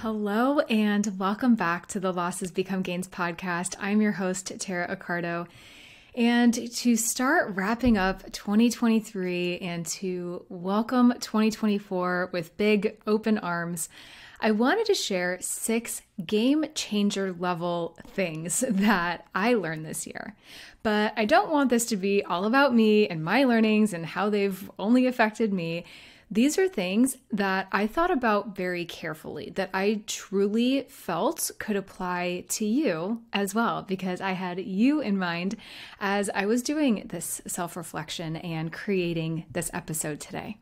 Hello and welcome back to the Losses Become Gains podcast. I'm your host, Tara Accardo. And to start wrapping up 2023 and to welcome 2024 with big open arms, I wanted to share 6 game changer level things that I learned this year. But I don't want this to be all about me and my learnings and how they've only affected me. These are things that I thought about very carefully, that I truly felt could apply to you as well, because I had you in mind as I was doing this self-reflection and creating this episode today.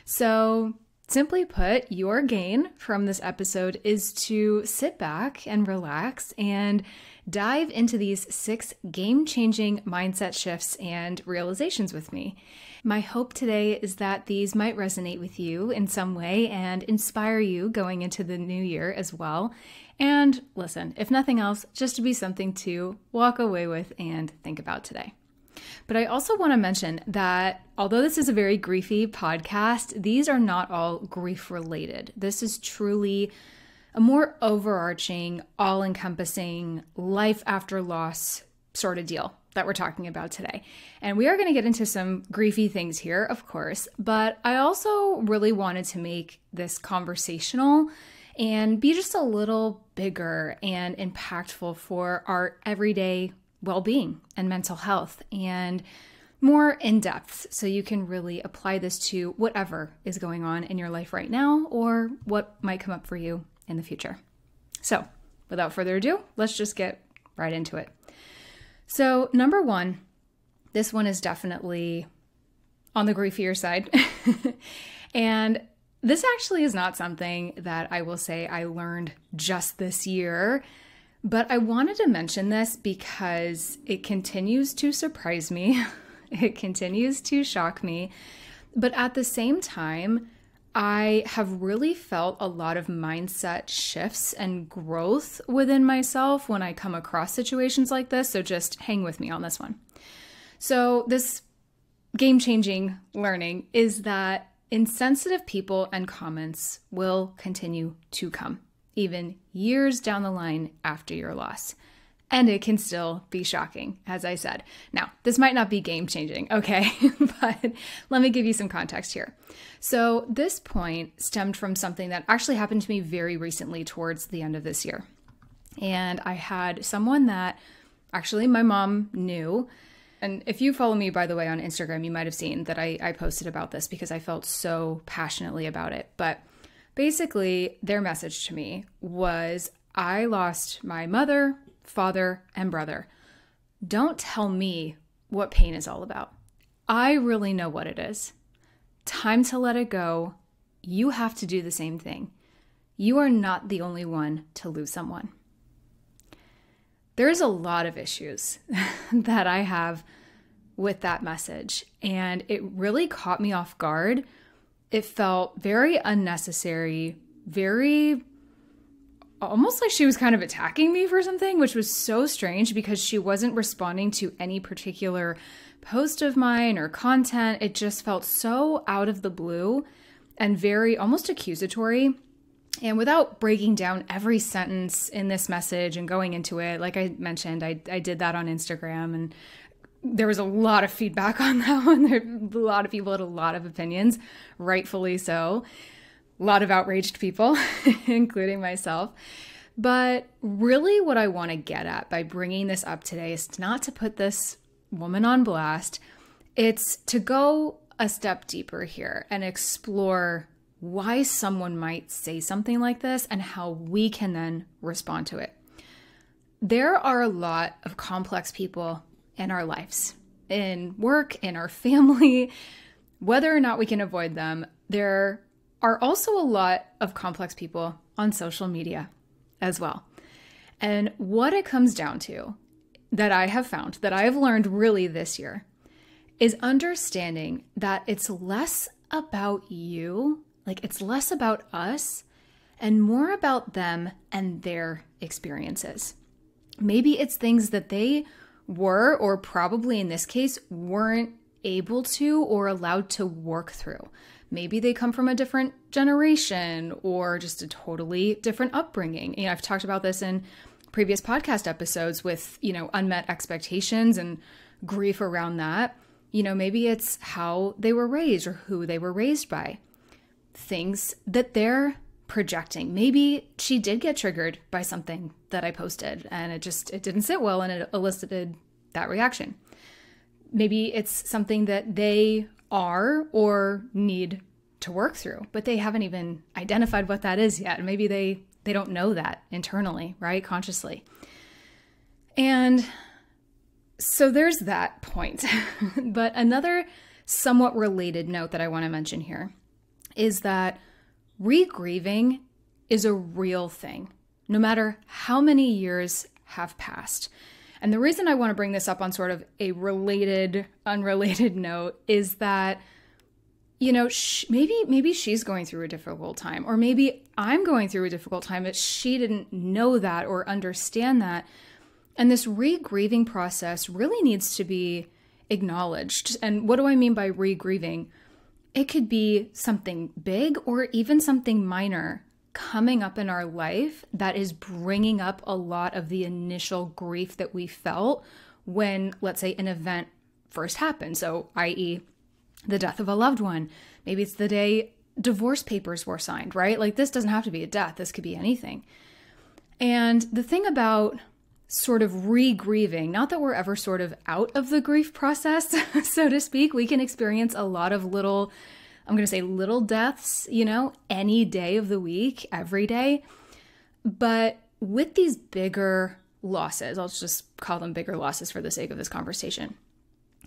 So simply put, your gain from this episode is to sit back and relax and dive into these 6 game-changing mindset shifts and realizations with me. My hope today is that these might resonate with you in some way and inspire you going into the new year as well. And listen, if nothing else, just to be something to walk away with and think about today. But I also want to mention that although this is a very griefy podcast, these are not all grief related. This is truly a more overarching, all-encompassing life after loss sort of deal that we're talking about today. And we are going to get into some griefy things here, of course, but I also really wanted to make this conversational and be just a little bigger and impactful for our everyday well-being and mental health and more in-depth, so you can really apply this to whatever is going on in your life right now or what might come up for you in the future. So without further ado, let's just get right into it. So number 1, this one is definitely on the griefier side. And this actually is not something that I will say I learned just this year, but I wanted to mention this because it continues to surprise me. It continues to shock me. But at the same time, I have really felt a lot of mindset shifts and growth within myself when I come across situations like this. So just hang with me on this one. So this game-changing learning is that insensitive people and comments will continue to come, even years down the line after your loss. And it can still be shocking, as I said. Now, this might not be game-changing, okay? But let me give you some context here. So this point stemmed from something that actually happened to me very recently towards the end of this year. And I had someone that actually my mom knew. And if you follow me, by the way, on Instagram, you might have seen that I posted about this because I felt so passionately about it. But basically, their message to me was, I lost my mother, father, and brother. Don't tell me what pain is all about. I really know what it is. Time to let it go. You have to do the same thing. You are not the only one to lose someone. There's a lot of issues that I have with that message, and it really caught me off guard. It felt very unnecessary, very almost like she was kind of attacking me for something, which was so strange because she wasn't responding to any particular post of mine or content. It just felt so out of the blue and very almost accusatory. And without breaking down every sentence in this message and going into it, like I mentioned, I did that on Instagram, and there was a lot of feedback on that one. A lot of people had a lot of opinions, rightfully so. A lot of outraged people, including myself. But really what I want to get at by bringing this up today is not to put this woman on blast. It's to go a step deeper here and explore why someone might say something like this and how we can then respond to it. There are a lot of complex people in our lives, in work, in our family, whether or not we can avoid them. There are also a lot of complex people on social media as well. And what it comes down to, that I have found, that I have learned really this year, is understanding that it's less about you, like it's less about us, and more about them and their experiences. Maybe it's things that they were, or probably in this case, weren't able to or allowed to work through. Maybe they come from a different generation or just a totally different upbringing. I've talked about this in previous podcast episodes with, unmet expectations and grief around that. Maybe it's how they were raised or who they were raised by. Things that they're projecting. Maybe she did get triggered by something that I posted and it didn't sit well and it elicited that reaction. Maybe it's something that they are or need to work through, but they haven't even identified what that is yet. Maybe they don't know that internally, right? Consciously. And so there's that point. But another somewhat related note that I want to mention here is that re-grieving is a real thing, no matter how many years have passed. And the reason I want to bring this up on sort of a related, unrelated note is that, maybe she's going through a difficult time, or maybe I'm going through a difficult time, but she didn't know that or understand that. And this re-grieving process really needs to be acknowledged. And what do I mean by re-grieving? It could be something big or even something minor coming up in our life that is bringing up a lot of the initial grief that we felt when, let's say, an event first happened. So, i.e., the death of a loved one. Maybe it's the day divorce papers were signed, right? Like, this doesn't have to be a death. This could be anything. And the thing about sort of re-grieving, not that we're ever sort of out of the grief process, so to speak, we can experience a lot of little deaths, any day of the week, every day. But with these bigger losses, I'll just call them bigger losses for the sake of this conversation,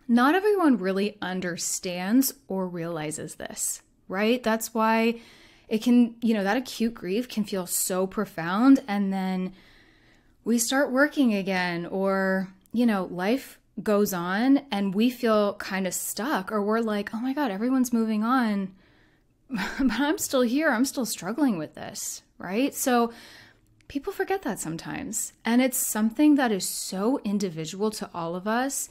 not everyone really understands or realizes this, right? That's why it can, that acute grief can feel so profound. And then we start working again, or, life goes on and we feel kind of stuck, or we're like, oh my God, everyone's moving on, but I'm still here. I'm still struggling with this, right? So people forget that sometimes. And it's something that is so individual to all of us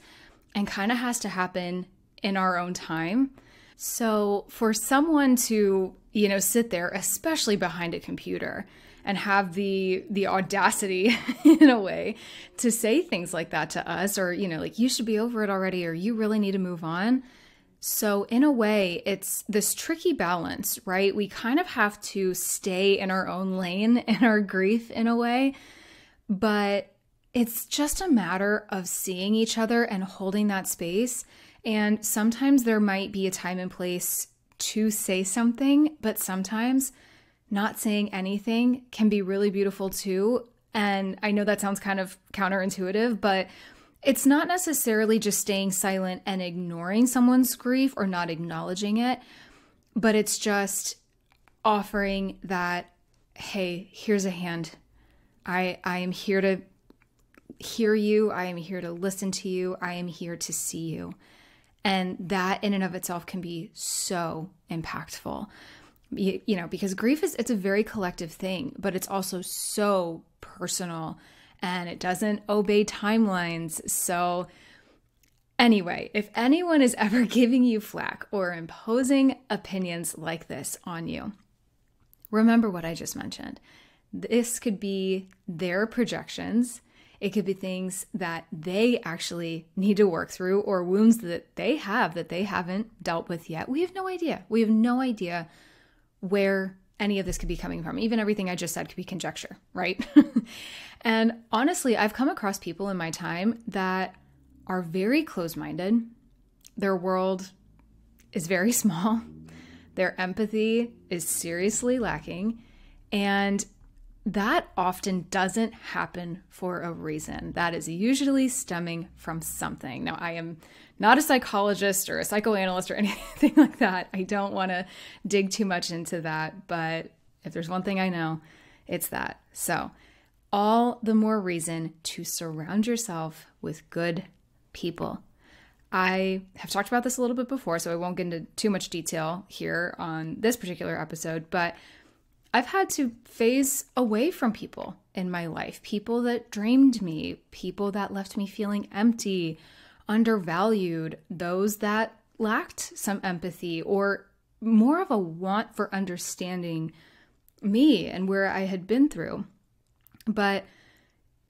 and kind of has to happen in our own time. So for someone to, sit there, especially behind a computer, and have the audacity in a way to say things like that to us, or, like, you should be over it already, or you really need to move on. So in a way, it's this tricky balance, right? We kind of have to stay in our own lane in our grief in a way, but it's just a matter of seeing each other and holding that space. And sometimes there might be a time and place to say something, but sometimes not saying anything can be really beautiful too. And I know that sounds kind of counterintuitive, but it's not necessarily just staying silent and ignoring someone's grief or not acknowledging it, but it's just offering that, hey, here's a hand. I am here to hear you. I am here to listen to you. I am here to see you. And that in and of itself can be so impactful. Because grief it's a very collective thing, but it's also so personal and it doesn't obey timelines. So anyway, if anyone is ever giving you flack or imposing opinions like this on you, remember what I just mentioned. This could be their projections. It could be things that they actually need to work through, or wounds that they have that they haven't dealt with yet. We have no idea. We have no idea where any of this could be coming from. Even everything I just said could be conjecture, right? And honestly, I've come across people in my time that are very close-minded. Their world is very small. Their empathy is seriously lacking. And that often doesn't happen for a reason. That is usually stemming from something. Now, I am not a psychologist or a psychoanalyst or anything like that. I don't want to dig too much into that, but if there's one thing I know, it's that. So, all the more reason to surround yourself with good people. I have talked about this a little bit before, so I won't get into too much detail here on this particular episode, but I've had to phase away from people in my life, people that drained me, people that left me feeling empty, undervalued those that lacked some empathy or more of a want for understanding me and where I had been through. But,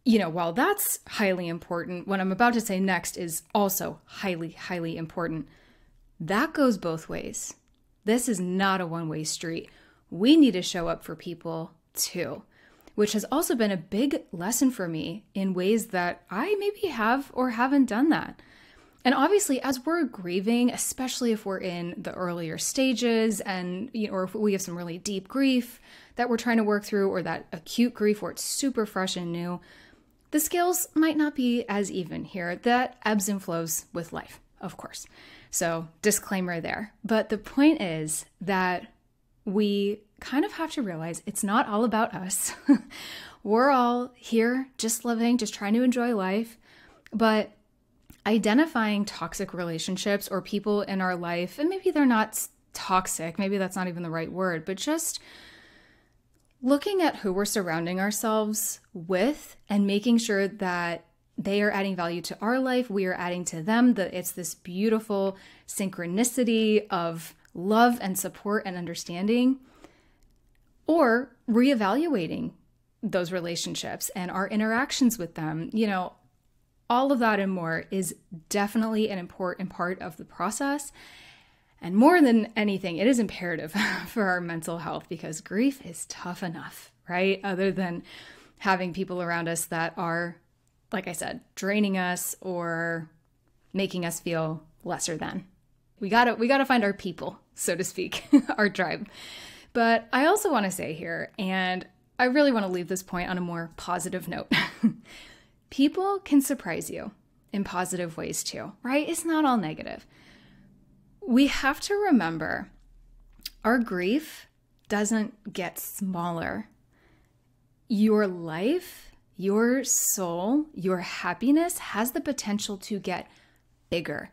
while that's highly important, what I'm about to say next is also highly, highly important. That goes both ways. This is not a one-way street. We need to show up for people too, which has also been a big lesson for me in ways that I maybe have or haven't done that. And obviously, as we're grieving, especially if we're in the earlier stages and, or if we have some really deep grief that we're trying to work through, or that acute grief where it's super fresh and new, the scales might not be as even here. That ebbs and flows with life, of course. So disclaimer there. But the point is that we kind of have to realize it's not all about us. We're all here just living, just trying to enjoy life. But identifying toxic relationships or people in our life, and maybe they're not toxic, maybe that's not even the right word, but just looking at who we're surrounding ourselves with and making sure that they are adding value to our life, we are adding to them, that it's this beautiful synchronicity of love and support and understanding, or reevaluating those relationships and our interactions with them. All of that and more is definitely an important part of the process. And more than anything, it is imperative for our mental health, because grief is tough enough, right? Other than having people around us that are, like I said, draining us or making us feel lesser than. We gotta find our people, so to speak, our tribe. But I also want to say here, and I really want to leave this point on a more positive note. People can surprise you in positive ways too, right? It's not all negative. We have to remember our grief doesn't get smaller. Your life, your soul, your happiness has the potential to get bigger.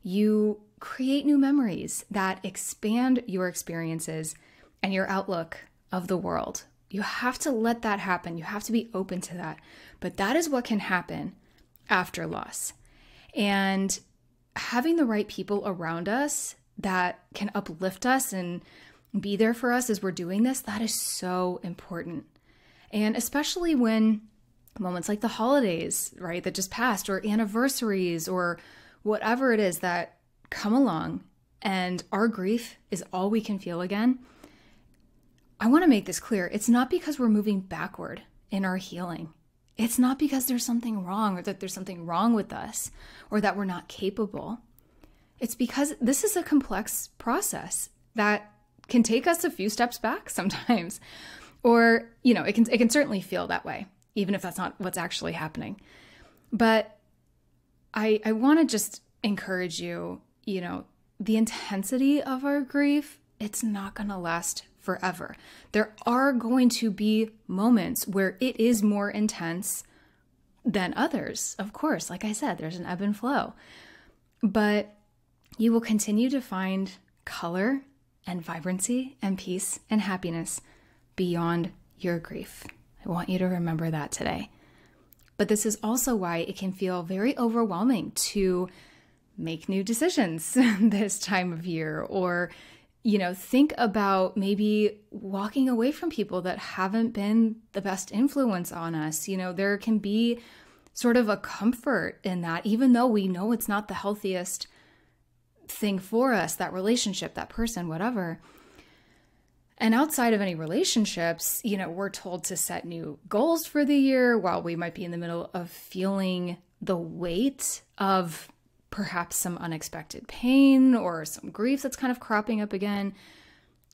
You create new memories that expand your experiences and your outlook of the world. You have to let that happen. You have to be open to that. But that is what can happen after loss. And having the right people around us that can uplift us and be there for us as we're doing this, that is so important. And especially when moments like the holidays, right, that just passed, or anniversaries, or whatever it is that come along, and our grief is all we can feel again. I want to make this clear. It's not because we're moving backward in our healing. It's not because there's something wrong, or that there's something wrong with us, or that we're not capable. It's because this is a complex process that can take us a few steps back sometimes. Or, it can certainly feel that way, even if that's not what's actually happening. But I want to just encourage you, the intensity of our grief, it's not going to last forever. There are going to be moments where it is more intense than others. Of course, like I said, there's an ebb and flow. But you will continue to find color and vibrancy and peace and happiness beyond your grief. I want you to remember that today. But this is also why it can feel very overwhelming to make new decisions this time of year, or think about maybe walking away from people that haven't been the best influence on us. There can be sort of a comfort in that, even though we know it's not the healthiest thing for us, that relationship, that person, whatever. And outside of any relationships, we're told to set new goals for the year while we might be in the middle of feeling the weight of perhaps some unexpected pain or some grief that's kind of cropping up again.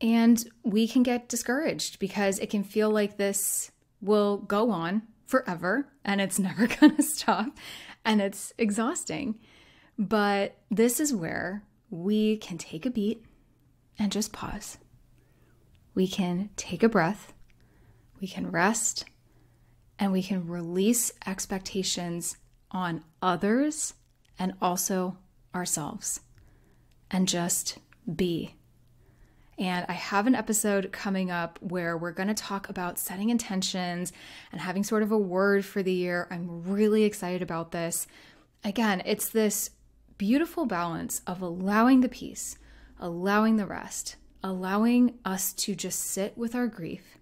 And we can get discouraged because it can feel like this will go on forever and it's never going to stop and it's exhausting. But this is where we can take a beat and just pause. We can take a breath, we can rest, and we can release expectations on others and also ourselves, and just be. And I have an episode coming up where we're going to talk about setting intentions and having sort of a word for the year. I'm really excited about this. again, it's this beautiful balance of allowing the peace, allowing the rest, allowing us to just sit with our grief,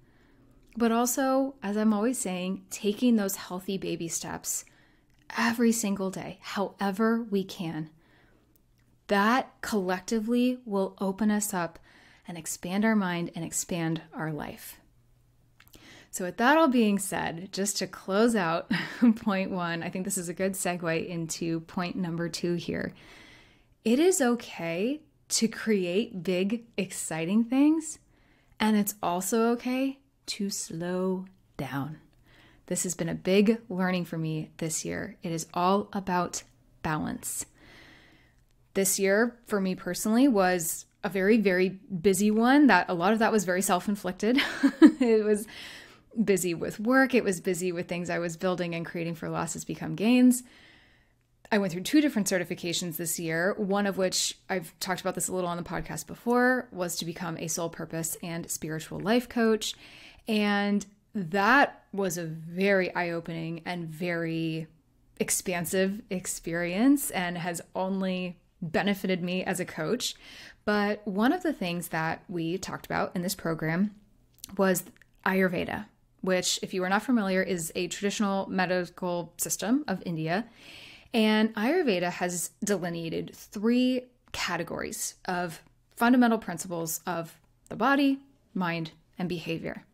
but also, as I'm always saying, taking those healthy baby steps every single day, however we can. That collectively will open us up and expand our mind and expand our life. So with that all being said, just to close out point 1, I think this is a good segue into point number 2 here. It is okay to create big, exciting things, and it's also okay to slow down. This has been a big learning for me this year. It is all about balance. This year, for me personally, was a very, very busy one. That a lot of that was very self-inflicted. It was busy with work. It was busy with things I was building and creating for Losses Become Gains. I went through 2 different certifications this year, one of which I've talked about this a little on the podcast before, was to become a soul purpose and spiritual life coach. And that was a very eye-opening and very expansive experience and has only benefited me as a coach. But one of the things that we talked about in this program was Ayurveda, which, if you are not familiar, is a traditional medical system of India. And Ayurveda has delineated 3 categories of fundamental principles of the body, mind, and behavior.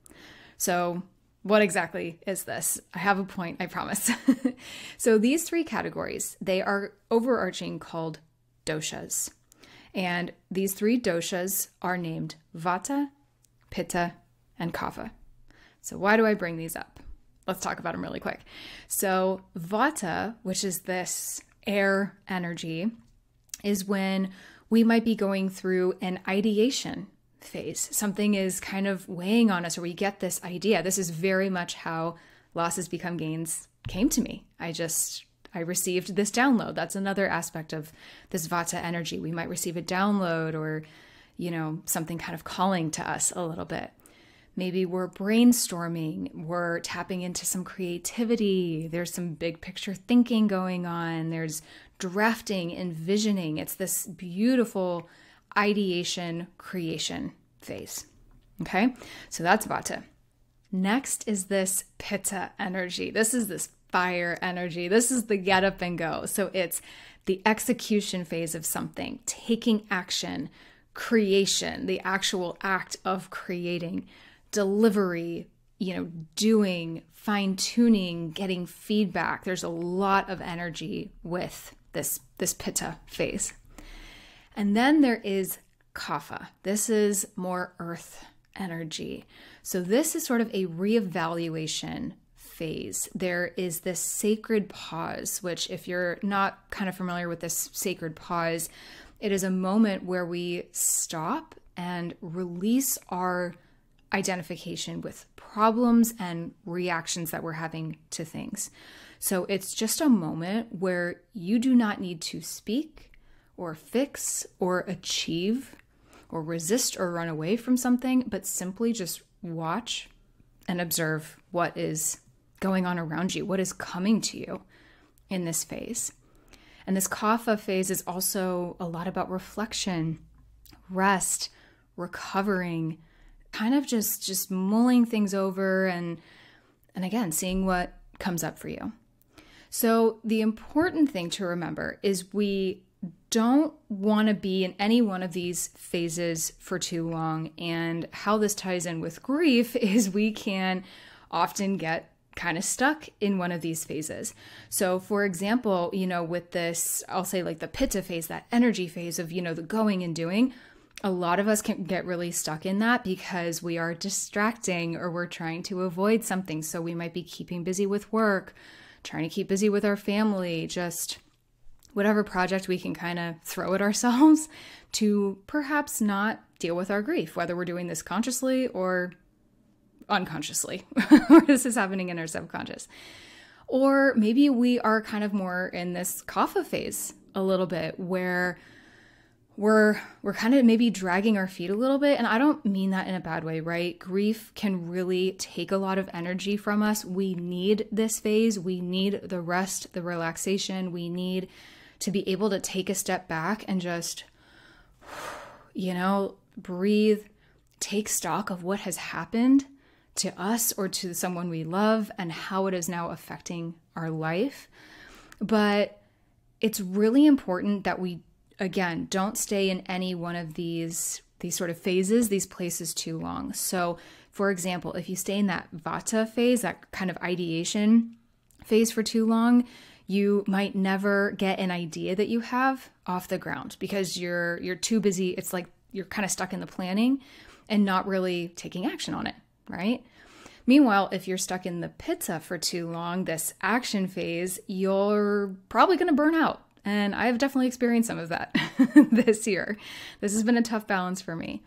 So what exactly is this? I have a point, I promise. So these 3 categories, they are overarching called doshas. And these 3 doshas are named Vata, Pitta, and Kapha. So why do I bring these up? Let's talk about them really quick. So Vata, which is this air energy, is when we might be going through an ideation phase. Something is kind of weighing on us, or we get this idea. This is very much how Losses Become Gains came to me. I received this download. That's another aspect of this Vata energy. We might receive a download or, something kind of calling to us a little bit. Maybe we're brainstorming, we're tapping into some creativity, there's some big picture thinking going on, there's drafting, envisioning. It's this beautiful ideation creation phase. Okay, so that's Vata. Next is this Pitta energy. This is this fire energy. This is the get up and go. So it's the execution phase of something, taking action, creation, the actual act of creating, delivery, doing, fine-tuning, getting feedback. There's a lot of energy with this Pitta phase. And then there is Kapha. This is more earth energy. So this is sort of a reevaluation phase. There is this sacred pause, which, if you're not kind of familiar with this sacred pause, it is a moment where we stop and release our identification with problems and reactions that we're having to things. So it's just a moment where you do not need to speak or fix or achieve or resist or run away from something, but simply just watch and observe what is going on around you, what is coming to you in this phase. And this Kapha phase is also a lot about reflection, rest, recovering, kind of just mulling things over and again, seeing what comes up for you. So the important thing to remember is we don't want to be in any one of these phases for too long. And how this ties in with grief is we can often get kind of stuck in one of these phases. So for example, with this, I'll say like the Pitta phase, that energy phase of, the going and doing, a lot of us can get really stuck in that because we are distracting or we're trying to avoid something. So we might be keeping busy with work, trying to keep busy with our family, just whatever project we can kind of throw at ourselves to perhaps not deal with our grief, whether we're doing this consciously or unconsciously, or this is happening in our subconscious. Or maybe we are kind of more in this Kapha phase a little bit where we're kind of maybe dragging our feet a little bit. And I don't mean that in a bad way, right? Grief can really take a lot of energy from us. We need this phase. We need the rest, the relaxation. We need to be able to take a step back and just, breathe, take stock of what has happened to us or to someone we love and how it is now affecting our life. But it's really important that we, again, don't stay in any one of these sort of phases, these places too long. So, for example, if you stay in that vata phase, that kind of ideation phase for too long, you might never get an idea that you have off the ground because you're too busy. It's like you're kind of stuck in the planning and not really taking action on it, right? Meanwhile, if you're stuck in the pitta for too long, this action phase, you're probably going to burn out. And I've definitely experienced some of that this year. This has been a tough balance for me.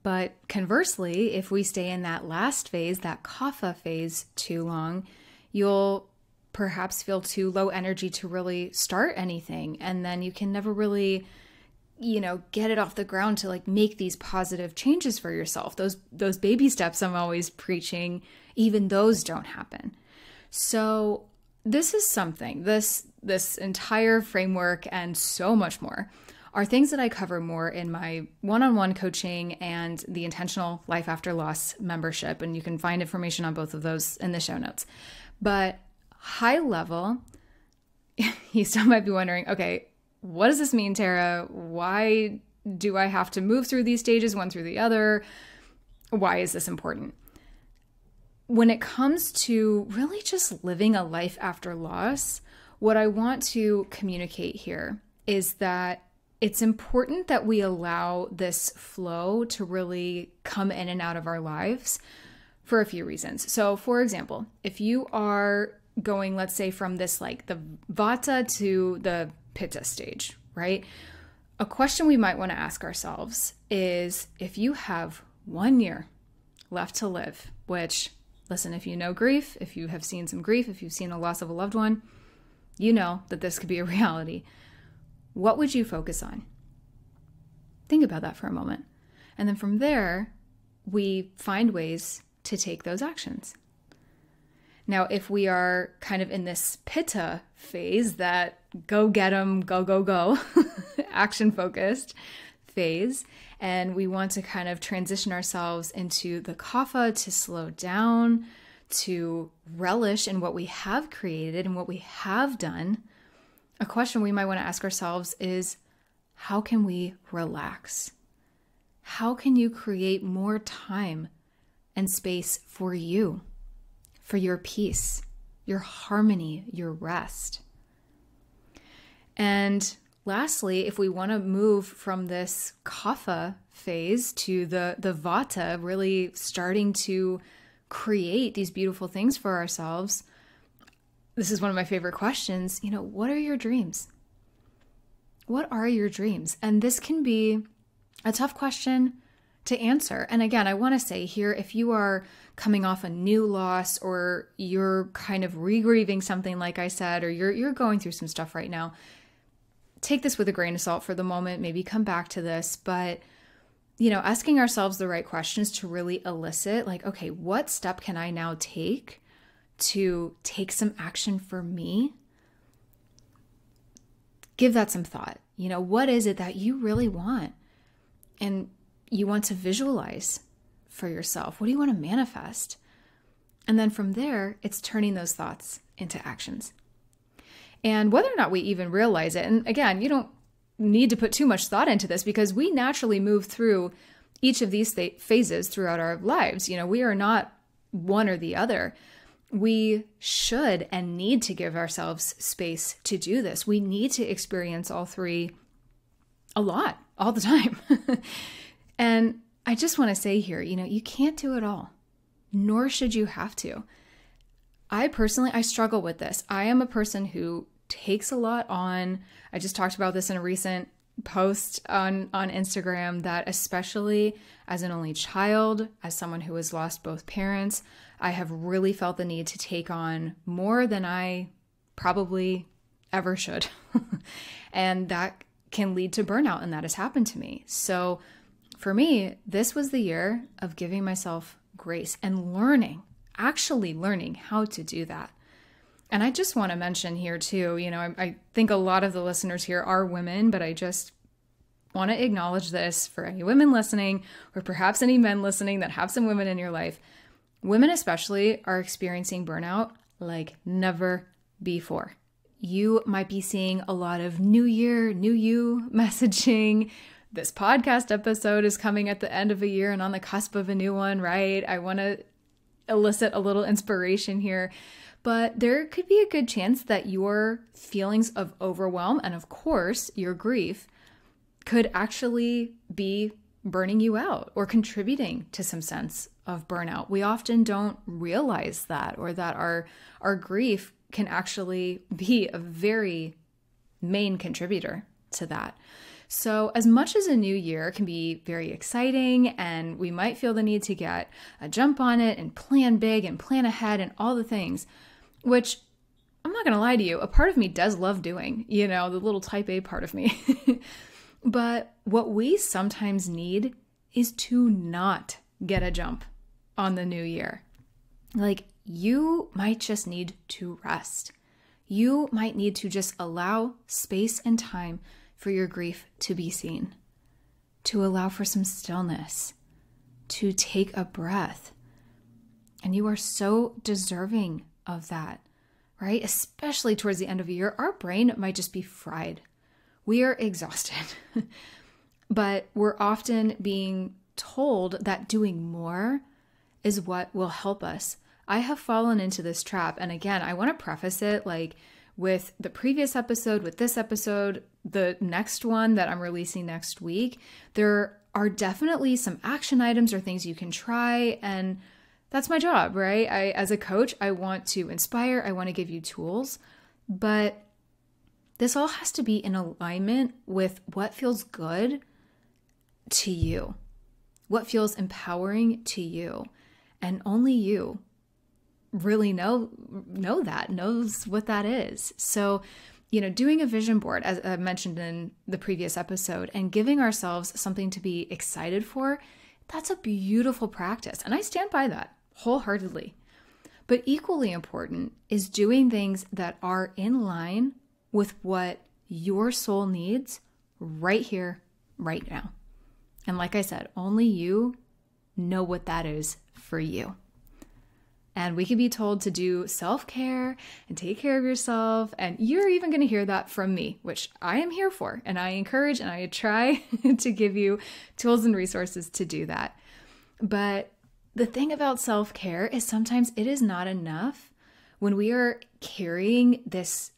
But conversely, if we stay in that last phase, that kapha phase too long, you'll perhaps feel too low energy to really start anything. And then you can never really, get it off the ground to like make these positive changes for yourself. Those baby steps I'm always preaching, even those don't happen. So this is something, this entire framework and so much more are things that I cover more in my one-on-one coaching and the Intentional Life After Loss membership. And you can find information on both of those in the show notes. But high level, you still might be wondering, okay, what does this mean, Tara? Why do I have to move through these stages, one through the other? Why is this important? When it comes to really just living a life after loss, what I want to communicate here is that it's important that we allow this flow to really come in and out of our lives for a few reasons. So, for example, if you are going, let's say, from this like the vata to the pitta stage, right? A question we might want to ask ourselves is, if you have 1 year left to live, which, listen, if you know grief, if you have seen some grief, if you've seen a loss of a loved one, you know that this could be a reality. What would you focus on? Think about that for a moment. And then from there, we find ways to take those actions. Now, if we are kind of in this pitta phase, that go get 'em, go, action focused phase, and we want to kind of transition ourselves into the kapha to slow down, to relish in what we have created and what we have done, a question we might want to ask ourselves is, how can we relax? How can you create more time and space for you, for your peace, your harmony, your rest? And lastly, if we want to move from this kapha phase to the vata, really starting to create these beautiful things for ourselves, this is one of my favorite questions. What are your dreams? What are your dreams? And this can be a tough question to answer. And again, I want to say here, if you are coming off a new loss or you're kind of re-grieving something, like I said, or you're going through some stuff right now, take this with a grain of salt for the moment, maybe come back to this, but asking ourselves the right questions to really elicit, like, okay, what step can I now take to take some action for me? Give that some thought. What is it that you really want? And you want to visualize for yourself? What do you want to manifest? And then from there, it's turning those thoughts into actions. And whether or not we even realize it, and again, you don't need to put too much thought into this because we naturally move through each of these phases throughout our lives. We are not one or the other. We should and need to give ourselves space to do this. We need to experience all three a lot, all the time. And I just want to say here, you can't do it all, nor should you have to. I struggle with this. I am a person who takes a lot on. I just talked about this in a recent post on Instagram, that especially as an only child, as someone who has lost both parents, I have really felt the need to take on more than I probably ever should. And that can lead to burnout, and that has happened to me. So for me, this was the year of giving myself grace and actually learning how to do that. And I just want to mention here too, I think a lot of the listeners here are women, but I just want to acknowledge this for any women listening, or perhaps any men listening that have some women in your life. Women especially are experiencing burnout like never before. You might be seeing a lot of new year, new you messaging. This podcast episode is coming at the end of a year and on the cusp of a new one, right? I want to elicit a little inspiration here, but there could be a good chance that your feelings of overwhelm and, of course, your grief could actually be burning you out or contributing to some sense of burnout. We often don't realize that, or that our grief can actually be a very main contributor to that. So as much as a new year can be very exciting, and we might feel the need to get a jump on it and plan big and plan ahead and all the things, which I'm not going to lie to you, a part of me does love doing, the little type A part of me. But what we sometimes need is to not get a jump on the new year. Like, you might just need to rest. You might need to just allow space and time for your grief to be seen, to allow for some stillness, to take a breath. And you are so deserving of that, right? Especially towards the end of a year, our brain might just be fried. We are exhausted, but we're often being told that doing more is what will help us. I have fallen into this trap. And again, I want to preface it like with the previous episode, with this episode, the next one that I'm releasing next week. There are definitely some action items or things you can try. And that's my job, right? As a coach, I want to inspire. I want to give you tools. But this all has to be in alignment with what feels good to you, what feels empowering to you. And only you really knows what that is. So, doing a vision board, as I mentioned in the previous episode, and giving ourselves something to be excited for, that's a beautiful practice. And I stand by that wholeheartedly. But equally important is doing things that are in line with what your soul needs right here, right now. And like I said, only you know what that is for you. And we could be told to do self-care and take care of yourself. And you're even going to hear that from me, which I am here for. And I encourage and I try to give you tools and resources to do that. But the thing about self-care is sometimes it is not enough when we are carrying this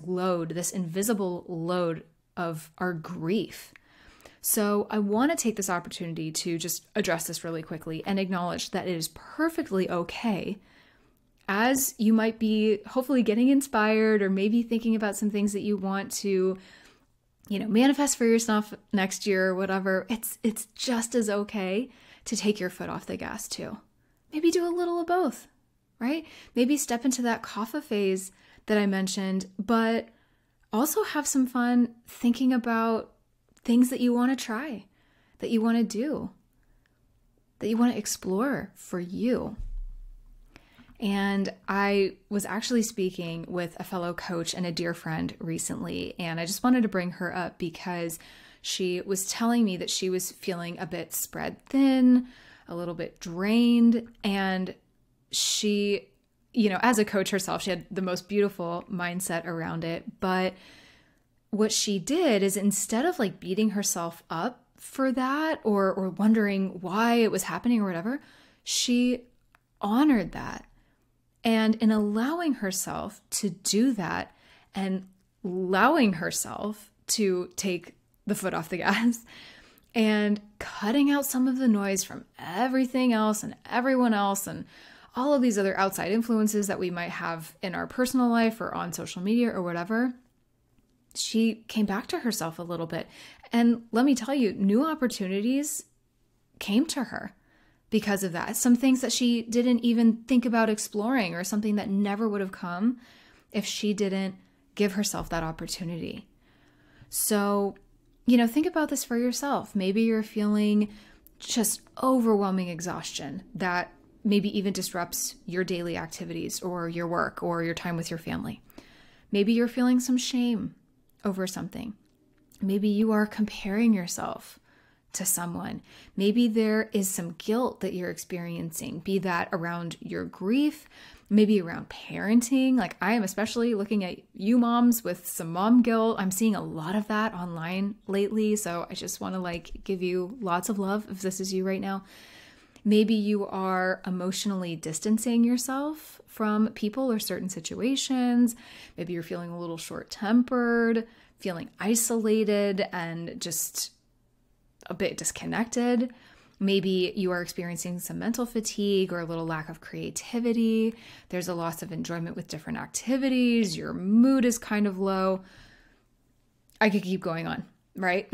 load, this invisible load of our grief. So I want to take this opportunity to just address this really quickly and acknowledge that it is perfectly okay, as you might be hopefully getting inspired or maybe thinking about some things that you want to, manifest for yourself next year or whatever. It's just as okay to take your foot off the gas too. Maybe do a little of both, right? Maybe step into that kapha phase that I mentioned, but also have some fun thinking about things that you want to try, that you want to do, that you want to explore for you. And I was actually speaking with a fellow coach and a dear friend recently, and I just wanted to bring her up because she was telling me that she was feeling a bit spread thin, a little bit drained, and she, as a coach herself, she had the most beautiful mindset around it, but what she did is instead of like beating herself up for that or wondering why it was happening or whatever, she honored that. And in allowing herself to do that and allowing herself to take the foot off the gas and cutting out some of the noise from everything else and everyone else and all of these other outside influences that we might have in our personal life or on social media or whatever, she came back to herself a little bit. And let me tell you, new opportunities came to her because of that. Some things that she didn't even think about exploring, or something that never would have come if she didn't give herself that opportunity. So think about this for yourself. Maybe you're feeling just overwhelming exhaustion that maybe even disrupts your daily activities or your work or your time with your family. Maybe you're feeling some shame over something. Maybe you are comparing yourself to someone. Maybe there is some guilt that you're experiencing, be that around your grief, maybe around parenting. Like I am especially looking at you moms with some mom guilt. I'm seeing a lot of that online lately. So I just want to give you lots of love if this is you right now. Maybe you are emotionally distancing yourself from people or certain situations. Maybe you're feeling a little short-tempered, feeling isolated and just a bit disconnected. Maybe you are experiencing some mental fatigue or a little lack of creativity. There's a loss of enjoyment with different activities. Your mood is kind of low. I could keep going on, right?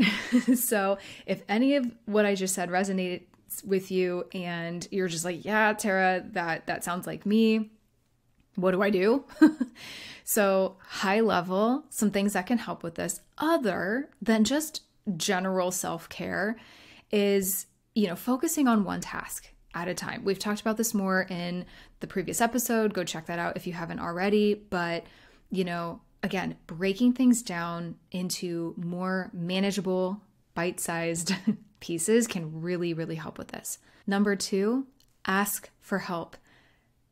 So if any of what I just said resonated with you and you're just like, yeah, Tara, that sounds like me. What do I do? So high level, some things that can help with this other than just general self-care is, focusing on one task at a time. We've talked about this more in the previous episode. Go check that out if you haven't already. But, again, breaking things down into more manageable, bite-sized pieces can really, really help with this. Number 2, ask for help.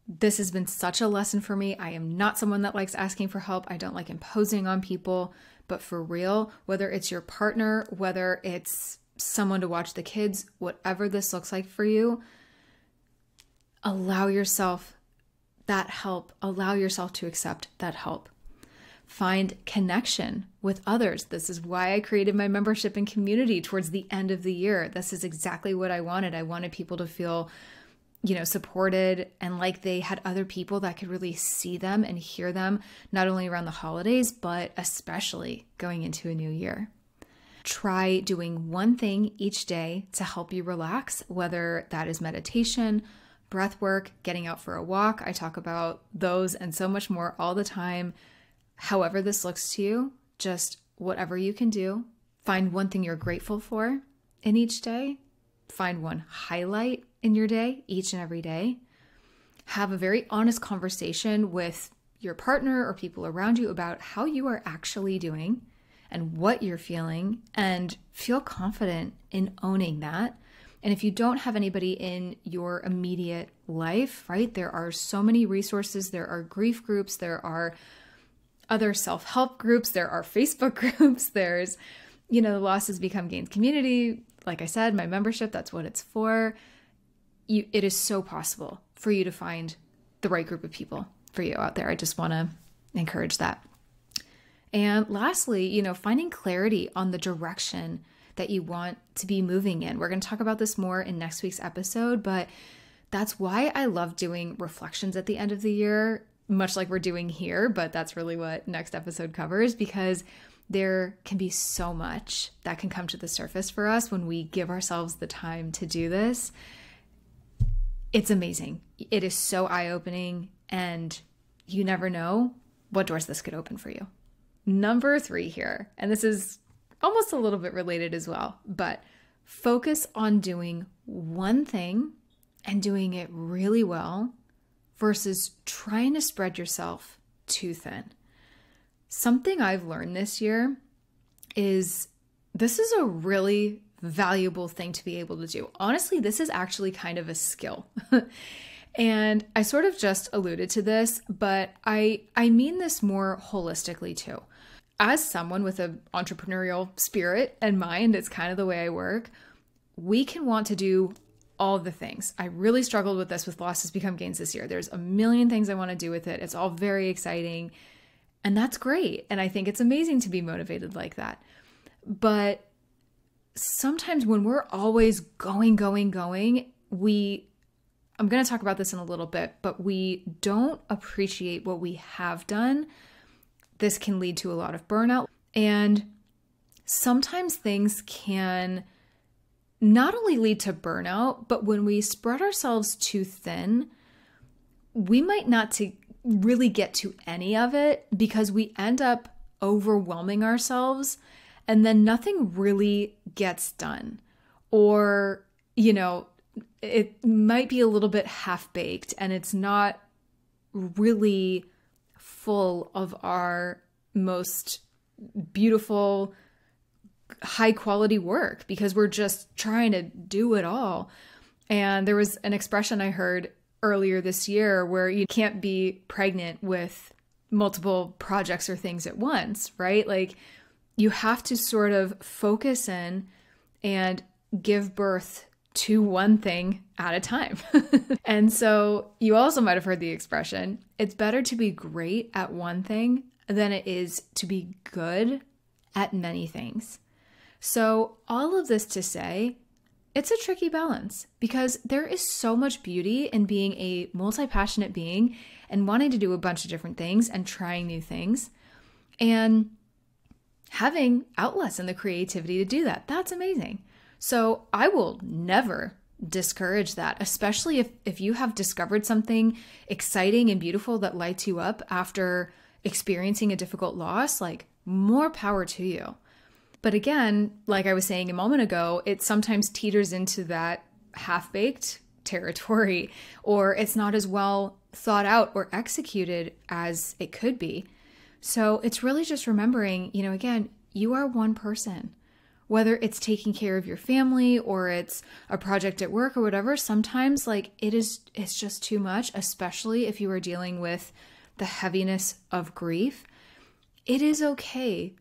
This has been such a lesson for me. I am not someone that likes asking for help. I don't like imposing on people, but for real, whether it's your partner, whether it's someone to watch the kids, whatever this looks like for you, allow yourself that help. Allow yourself to accept that help. Find connection with others. This is why I created my membership and community towards the end of the year. This is exactly what I wanted. I wanted people to feel, supported and like they had other people that could really see them and hear them, not only around the holidays, but especially going into a new year. Try doing one thing each day to help you relax, whether that is meditation, breath work, getting out for a walk. I talk about those and so much more all the time. However this looks to you, just whatever you can do. Find one thing you're grateful for in each day. Find one highlight in your day, each and every day. Have a very honest conversation with your partner or people around you about how you are actually doing and what you're feeling, and feel confident in owning that. And if you don't have anybody in your immediate life, right, there are so many resources. There are grief groups. There are other self-help groups. There are Facebook groups. There's, the Losses Become Gains community. Like I said, my membership, that's what it's for. It is so possible for you to find the right group of people for you out there. I just want to encourage that. And lastly, finding clarity on the direction that you want to be moving in. We're going to talk about this more in next week's episode, but that's why I love doing reflections at the end of the year, much like we're doing here, but that's really what next episode covers, because there can be so much that can come to the surface for us when we give ourselves the time to do this. It's amazing. It is so eye-opening, and you never know what doors this could open for you. Number 3 here, and this is almost a little bit related as well, but focus on doing one thing and doing it really well versus trying to spread yourself too thin. Something I've learned this year is this is a really valuable thing to be able to do. Honestly, this is actually kind of a skill. And I sort of just alluded to this, but I mean this more holistically too. As someone with an entrepreneurial spirit and mind, it's kind of the way I work, we can want to do all the things. I really struggled with this with Losses Become Gains this year. There's a million things I want to do with it. It's all very exciting, and that's great. And I think it's amazing to be motivated like that. But sometimes when we're always going, I'm going to talk about this in a little bit, but we don't appreciate what we have done. This can lead to a lot of burnout. And sometimes things can not only lead to burnout, but when we spread ourselves too thin, we might not really get to any of it because we end up overwhelming ourselves and then nothing really gets done. Or, it might be a little bit half-baked and it's not really full of our most beautiful, high-quality work because we're just trying to do it all. And there was an expression I heard earlier this year where you can't be pregnant with multiple projects or things at once, right? Like you have to sort of focus in and give birth to one thing at a time. And so you also might have heard the expression, it's better to be great at one thing than it is to be good at many things. So all of this to say, it's a tricky balance because there is so much beauty in being a multi-passionate being and wanting to do a bunch of different things and trying new things and having outlets in the creativity to do that. That's amazing. So I will never discourage that, especially if you have discovered something exciting and beautiful that lights you up after experiencing a difficult loss, like more power to you. But again, like I was saying a moment ago, it sometimes teeters into that half-baked territory, or it's not as well thought out or executed as it could be. So it's really just remembering, again, you are one person. Whether it's taking care of your family or it's a project at work or whatever, sometimes it's just too much, especially if you are dealing with the heaviness of grief. It is okay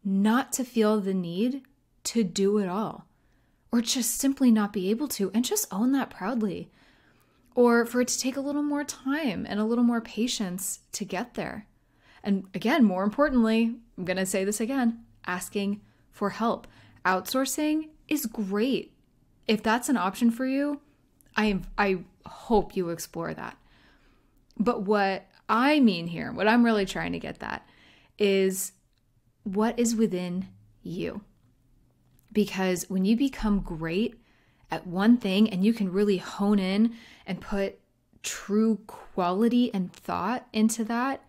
not to feel the need to do it all, or just simply not be able to, and just own that proudly. Or for it to take a little more time and a little more patience to get there. And again, more importantly, I'm going to say this again, asking for help. Outsourcing is great. If that's an option for you, I hope you explore that. But what I mean here, what I'm really trying to get at is what is within you. Because when you become great at one thing and you can really hone in and put true quality and thought into that,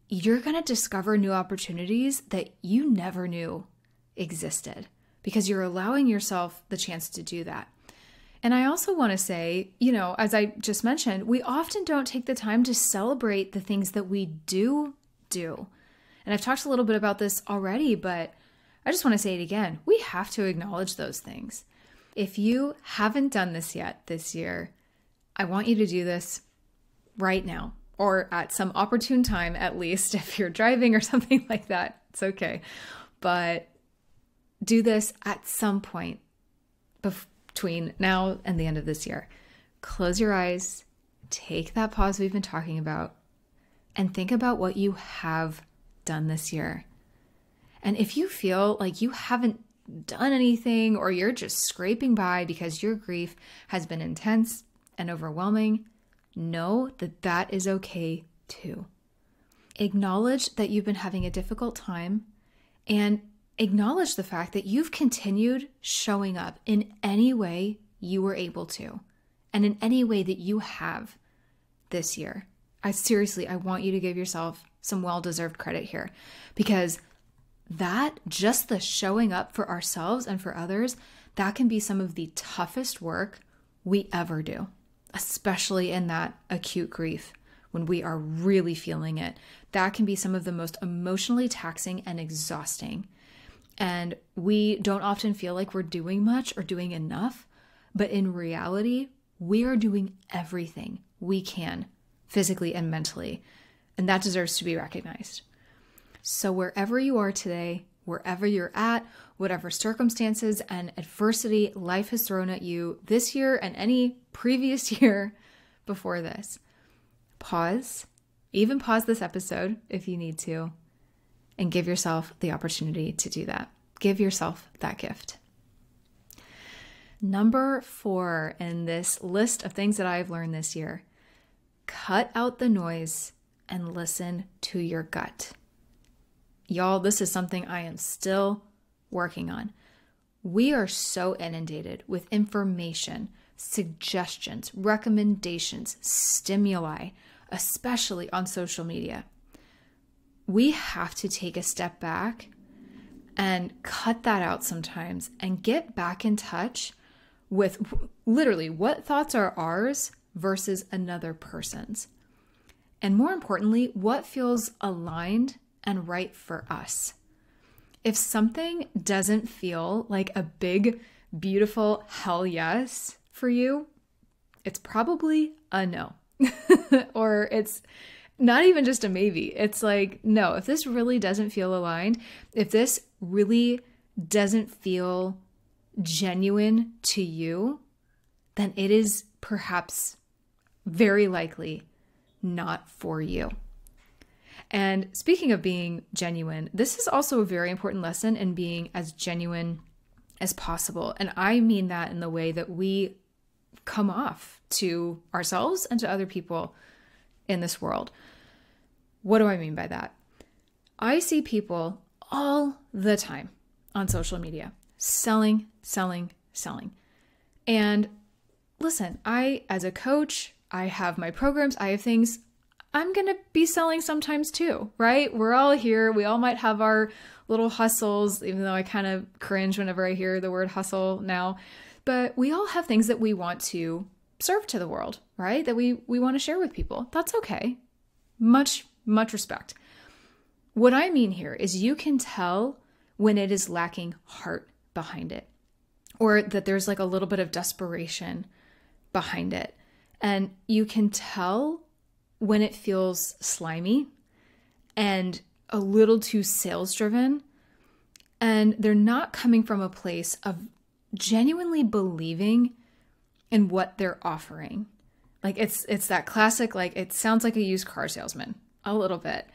you're going to discover new opportunities that you never knew existed because you're allowing yourself the chance to do that. And I also want to say, as I just mentioned, we often don't take the time to celebrate the things that we do. And I've talked a little bit about this already, but I just want to say it again. We have to acknowledge those things. If you haven't done this yet this year, I want you to do this right now, or at some opportune time, at least if you're driving or something like that, it's okay. But do this at some point between now and the end of this year. Close your eyes, take that pause we've been talking about, and think about what you have done this year. And if you feel like you haven't done anything or you're just scraping by because your grief has been intense and overwhelming, know that that is okay too. Acknowledge that you've been having a difficult time and acknowledge the fact that you've continued showing up in any way you were able to and in any way that you have this year. I want you to give yourself some well-deserved credit here because that, just the showing up for ourselves and for others, that can be some of the toughest work we ever do, especially in that acute grief when we are really feeling it. That can be some of the most emotionally taxing and exhausting. And we don't often feel like we're doing much or doing enough, but in reality, we are doing everything we can physically and mentally, and that deserves to be recognized. So wherever you are today, wherever you're at, whatever circumstances and adversity life has thrown at you this year and any previous year before this, pause, even pause this episode if you need to, and give yourself the opportunity to do that. Give yourself that gift. Number 4 in this list of things that I've learned this year, cut out the noise and listen to your gut. Y'all, this is something I am still working on. We are so inundated with information, suggestions, recommendations, stimuli, especially on social media. We have to take a step back and cut that out sometimes and get back in touch with literally what thoughts are ours versus another person's. And more importantly, what feels aligned and right for us. If something doesn't feel like a big, beautiful hell yes for you, it's probably a no. Or it's not even just a maybe. It's like, no, if this really doesn't feel aligned, if this really doesn't feel genuine to you, then it is perhaps very likely not for you. And speaking of being genuine, this is also a very important lesson in being as genuine as possible. And I mean that in the way that we come off to ourselves and to other people in this world. What do I mean by that? I see people all the time on social media selling. And listen, as a coach, I have my programs, I have things. I'm going to be selling sometimes too, right? We're all here. We all might have our little hustles, even though I kind of cringe whenever I hear the word hustle now. But we all have things that we want to serve to the world, right? That we want to share with people. That's okay. Much respect. What I mean here is you can tell when it is lacking heart behind it, or that there's like a little bit of desperation behind it. And you can tell when it feels slimy and a little too sales driven, and they're not coming from a place of genuinely believing in what they're offering. Like it's that classic, like it sounds like a used car salesman a little bit.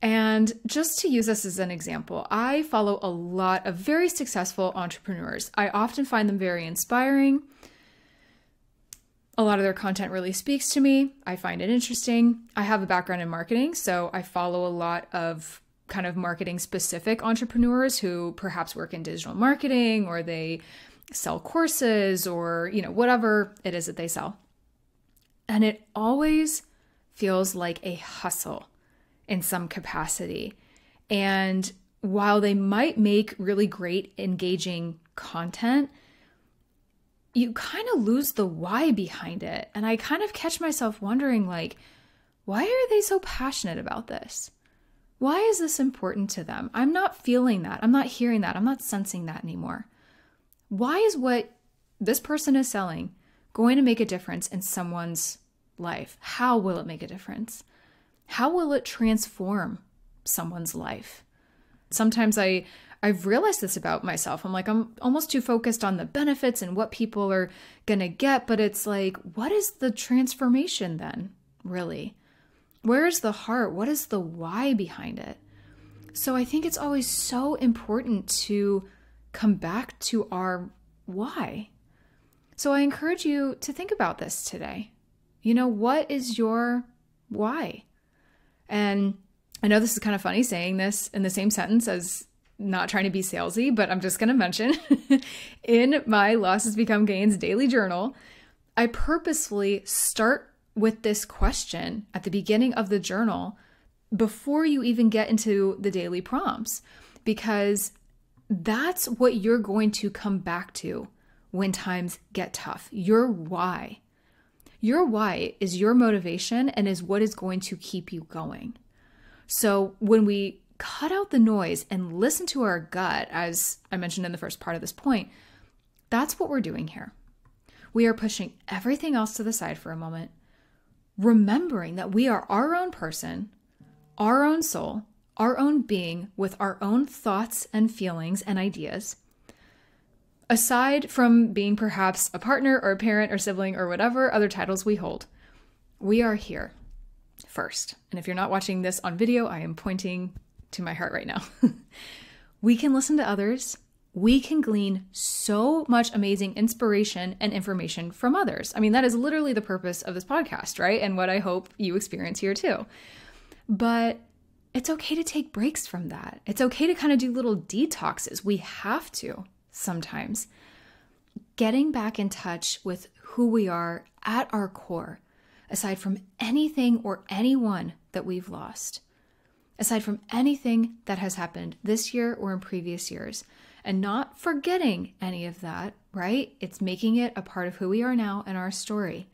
And just to use this as an example, I follow a lot of very successful entrepreneurs. I often find them very inspiring. A lot of their content really speaks to me. I find it interesting. I have a background in marketing, so I follow a lot of kind of marketing specific entrepreneurs who perhaps work in digital marketing, or they sell courses, or, whatever it is that they sell. And it always feels like a hustle in some capacity. And while they might make really great, engaging content, you kind of lose the why behind it. And I kind of catch myself wondering, like, why are they so passionate about this? Why is this important to them? I'm not feeling that. I'm not hearing that. I'm not sensing that anymore. Why is what this person is selling going to make a difference in someone's life? How will it make a difference? How will it transform someone's life? Sometimes I've realized this about myself. I'm like, I'm almost too focused on the benefits and what people are going to get. But it's like, what is the transformation then, really? Where is the heart? What is the why behind it? So I think it's always so important to come back to our why. So I encourage you to think about this today. What is your why? And I know this is kind of funny saying this in the same sentence as not trying to be salesy, but I'm just going to mention in my Losses Become Gains daily journal, I purposefully start with this question at the beginning of the journal before you even get into the daily prompts, because that's what you're going to come back to when times get tough. Your why. Your why is your motivation and is what is going to keep you going. So when we cut out the noise and listen to our gut, as I mentioned in the first part of this point, that's what we're doing here. We are pushing everything else to the side for a moment, remembering that we are our own person, our own soul, our own being with our own thoughts and feelings and ideas. Aside from being perhaps a partner or a parent or sibling or whatever other titles we hold, we are here first. And if you're not watching this on video, I am pointing to my heart right now. We can listen to others. We can glean so much amazing inspiration and information from others. I mean, that is literally the purpose of this podcast, right? And what I hope you experience here too. But it's okay to take breaks from that. It's okay to kind of do little detoxes. We have to sometimes. Getting back in touch with who we are at our core, aside from anything or anyone that we've lost. aside from anything that has happened this year or in previous years, and not forgetting any of that, right? It's making it a part of who we are now and our story.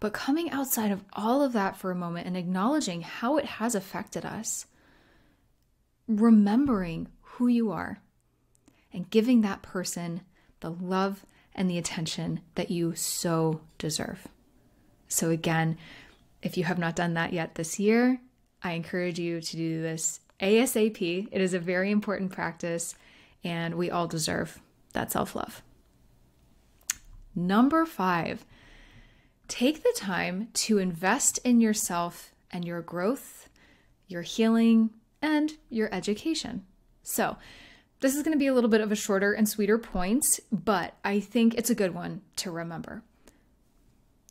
But coming outside of all of that for a moment and acknowledging how it has affected us, remembering who you are, and giving that person the love and the attention that you so deserve. So again, if you have not done that yet this year, I encourage you to do this ASAP. It is a very important practice, and we all deserve that self-love. Number 5, take the time to invest in yourself and your growth, your healing, and your education. So this is going to be a little bit of a shorter and sweeter point, but I think it's a good one to remember.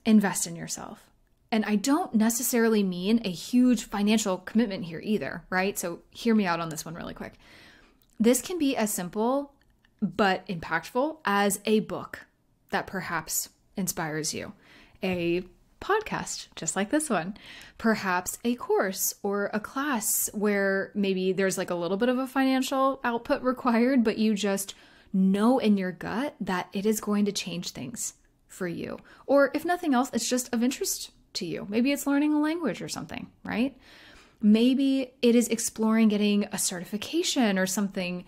Invest in yourself. And I don't necessarily mean a huge financial commitment here either, right? So hear me out on this one really quick. This can be as simple but impactful as a book that perhaps inspires you, a podcast just like this one, perhaps a course or a class where maybe there's like a little bit of a financial output required, but you just know in your gut that it is going to change things for you. Or if nothing else, it's just of interest to you. Maybe it's learning a language or something, right? Maybe it is exploring getting a certification or something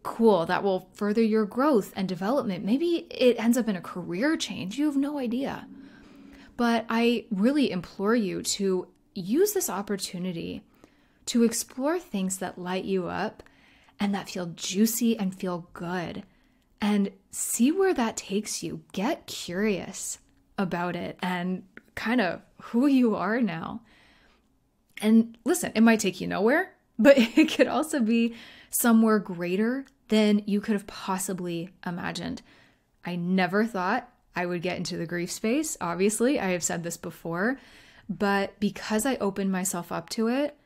cool that will further your growth and development. Maybe it ends up in a career change. You have no idea. But I really implore you to use this opportunity to explore things that light you up and that feel juicy and feel good, and see where that takes you. Get curious about it and kind of who you are now. And listen, it might take you nowhere, but it could also be somewhere greater than you could have possibly imagined. I never thought I would get into the grief space. Obviously, I have said this before, but because I opened myself up to it,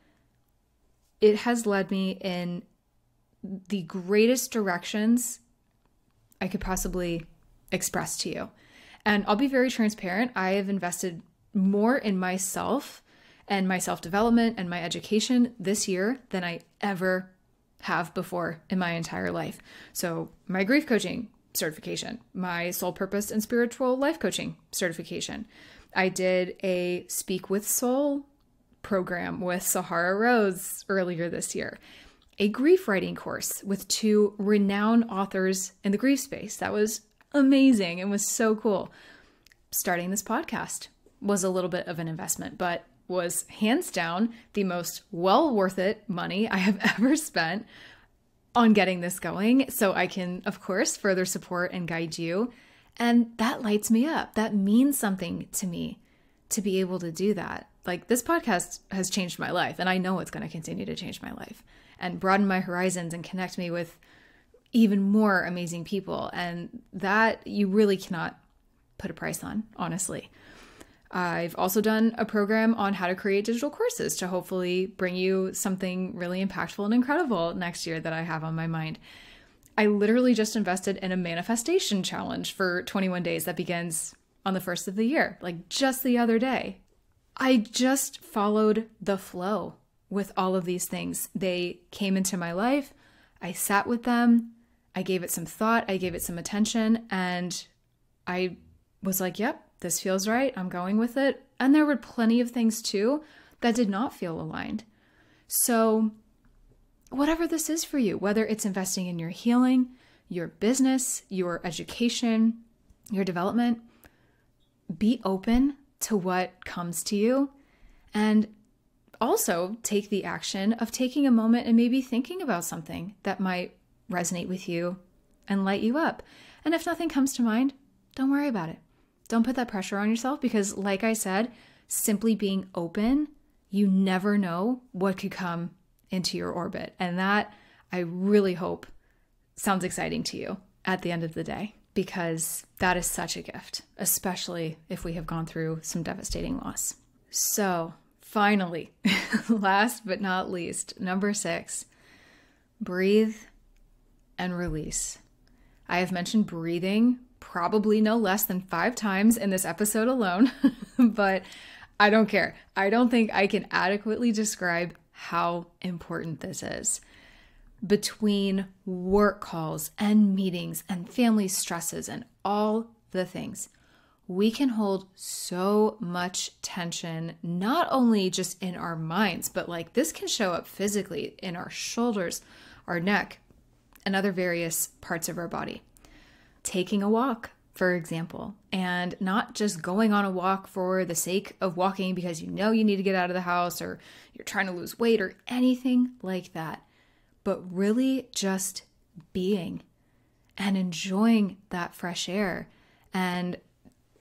it has led me in the greatest directions I could possibly express to you. And I'll be very transparent. I have invested more in myself and my self-development and my education this year than I ever have before in my entire life. So my grief coaching certification, my soul purpose and spiritual life coaching certification. I did a Speak with Soul program with Sahara Rose earlier this year. A grief writing course with 2 renowned authors in the grief space. That was amazing and was so cool. Starting this podcast was a little bit of an investment, but was hands down the most well worth it money I have ever spent on getting this going, so I can, of course, further support and guide you. And that lights me up. That means something to me to be able to do that. Like, this podcast has changed my life, and I know it's going to continue to change my life and broaden my horizons and connect me with even more amazing people. And that you really cannot put a price on, honestly. I've also done a program on how to create digital courses to hopefully bring you something really impactful and incredible next year that I have on my mind. I literally just invested in a manifestation challenge for 21 days that begins on the 1st of the year, like just the other day. I just followed the flow with all of these things. They came into my life. I sat with them. I gave it some thought. I gave it some attention. And I was like, yep, this feels right. I'm going with it. And there were plenty of things too that did not feel aligned. So whatever this is for you, whether it's investing in your healing, your business, your education, your development, be open to what comes to you, and also take the action of taking a moment and maybe thinking about something that might resonate with you and light you up. And if nothing comes to mind, don't worry about it. Don't put that pressure on yourself, because like I said, simply being open, you never know what could come into your orbit. And that, I really hope, sounds exciting to you at the end of the day, because that is such a gift, especially if we have gone through some devastating loss. So finally, last but not least, number 6, breathe and release. I have mentioned breathing probably no less than 5 times in this episode alone, but I don't care. I don't think I can adequately describe how important this is. Between work calls and meetings and family stresses and all the things, we can hold so much tension, not only just in our minds, but like this can show up physically in our shoulders, our neck, and other various parts of our body. Taking a walk, for example, and not just going on a walk for the sake of walking because you know you need to get out of the house or you're trying to lose weight or anything like that, but really just being and enjoying that fresh air. And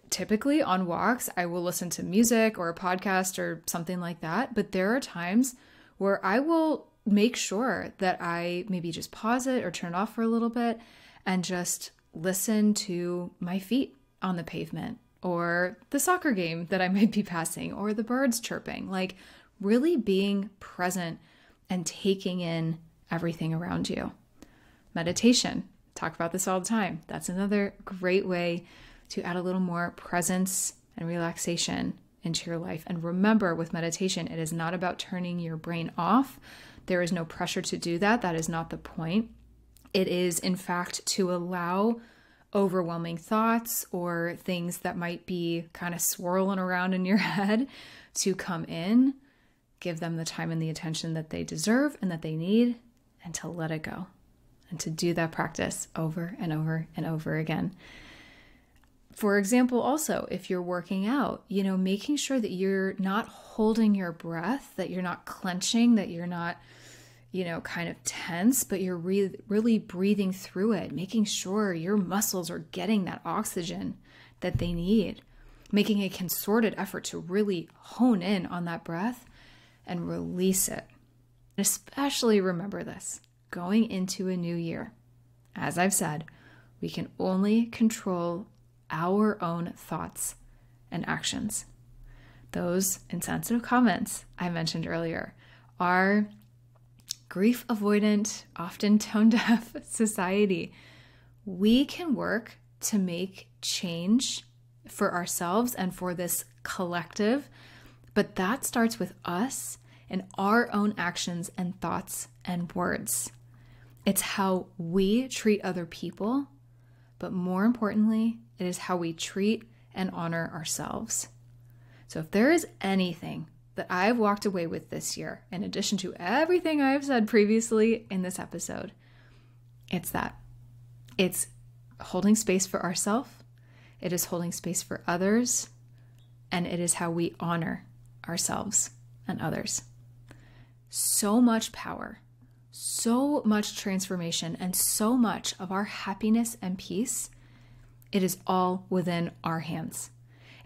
typically on walks, I will listen to music or a podcast or something like that. But there are times where I will make sure that I maybe just pause it or turn it off for a little bit and just listen to my feet on the pavement or the soccer game that I might be passing or the birds chirping, like really being present and taking in everything around you. Meditation, talk about this all the time. That's another great way to add a little more presence and relaxation into your life. And remember, with meditation, it is not about turning your brain off. There is no pressure to do that. That is not the point. It is, in fact, to allow overwhelming thoughts or things that might be kind of swirling around in your head to come in, give them the time and the attention that they deserve and that they need, and to let it go. And to do that practice over and over and over again. For example, also, if you're working out, making sure that you're not holding your breath, that you're not clenching, that you're not, kind of tense, but you're really breathing through it, making sure your muscles are getting that oxygen that they need, making a concerted effort to really hone in on that breath and release it. And especially remember this, going into a new year. As I've said, we can only control our own thoughts and actions. Those insensitive comments I mentioned earlier are grief avoidant, often tone deaf society. We can work to make change for ourselves and for this collective, but that starts with us and our own actions and thoughts and words. It's how we treat other people, but more importantly, it is how we treat and honor ourselves. So if there is anything that I've walked away with this year, in addition to everything I've said previously in this episode, it's that. It's holding space for ourselves, it is holding space for others, and it is how we honor ourselves and others. So much power, so much transformation, and so much of our happiness and peace, it is all within our hands.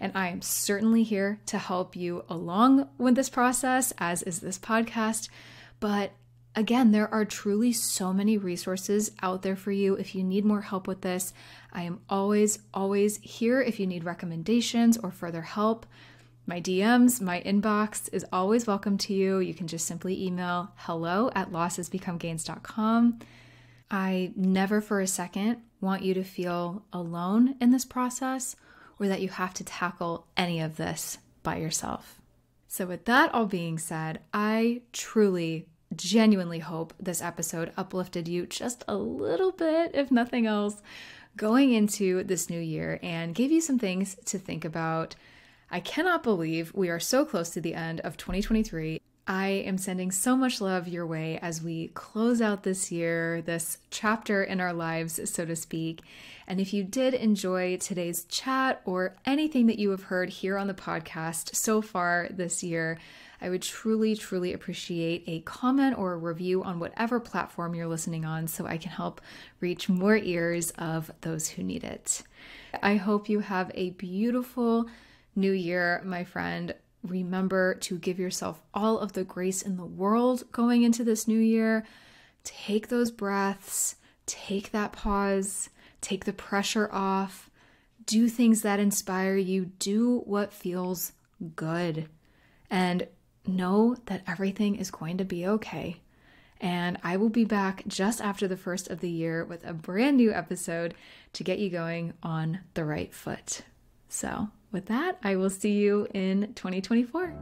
And I am certainly here to help you along with this process, as is this podcast. But again, there are truly so many resources out there for you. If you need more help with this, I am always here. If you need recommendations or further help, my DMs, my inbox is always welcome to you. You can just simply email hello@lossesbecomegains.com. I never for a second want you to feel alone in this process or that you have to tackle any of this by yourself. So with that all being said, I truly, genuinely hope this episode uplifted you just a little bit, if nothing else, going into this new year and gave you some things to think about. I cannot believe we are so close to the end of 2023. I am sending so much love your way as we close out this year, this chapter in our lives, so to speak. And if you did enjoy today's chat or anything that you have heard here on the podcast so far this year, I would truly, truly appreciate a comment or a review on whatever platform you're listening on so I can help reach more ears of those who need it. I hope you have a beautiful new year, my friend. Remember to give yourself all of the grace in the world going into this new year. Take those breaths, take that pause, take the pressure off, do things that inspire you, do what feels good, and know that everything is going to be okay. And I will be back just after the first of the year with a brand new episode to get you going on the right foot. So with that, I will see you in 2024.